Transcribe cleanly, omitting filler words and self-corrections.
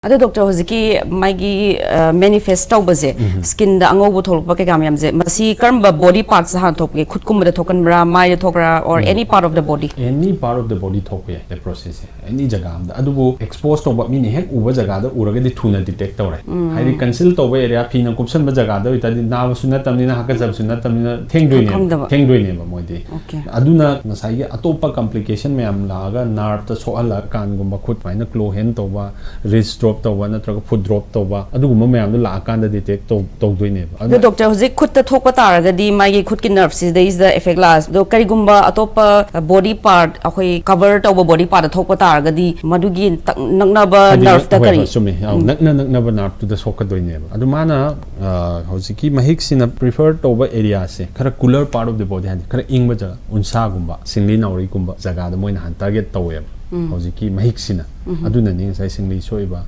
Ada doctor hoziki maigi manifest tawbaze skin da angobu tholpa ke kam yamje masi karamba body parts ha thokge khutkum da thokan bra mai thokra or any part of the body thokye the process any jaga am da adubu expose to mi ni hek uba jaga da uraga di thuna detect tawre hairi conceal to area phi na kupsan ba jaga da ita di na suna tamni na haka jab suna tamni na thengdoi ne ba modi aduna nasai atopa complication me am laga nerve ta soala kan gumba khut paina claw hen to ba wrist drop to one natra foot drop to ba aduguma mayam la kan da detect to doine ba the doctor hozik khut ta thokpa taraga di magi khut ki nerves is there is the effect last do kari gumba atopa body part akoi cover to body part thokpa taraga di madugi nakna ba nerve ta kari sumi nakna ba nerve to the soka doine ba adumana hoziki mahik sina prefer to ba area se khara cooler part of the body han khara ingba jaga unsa gumba singli nauri gumba jaga da moina han target to we hoziki mahik sina aduna ni sai singli soiba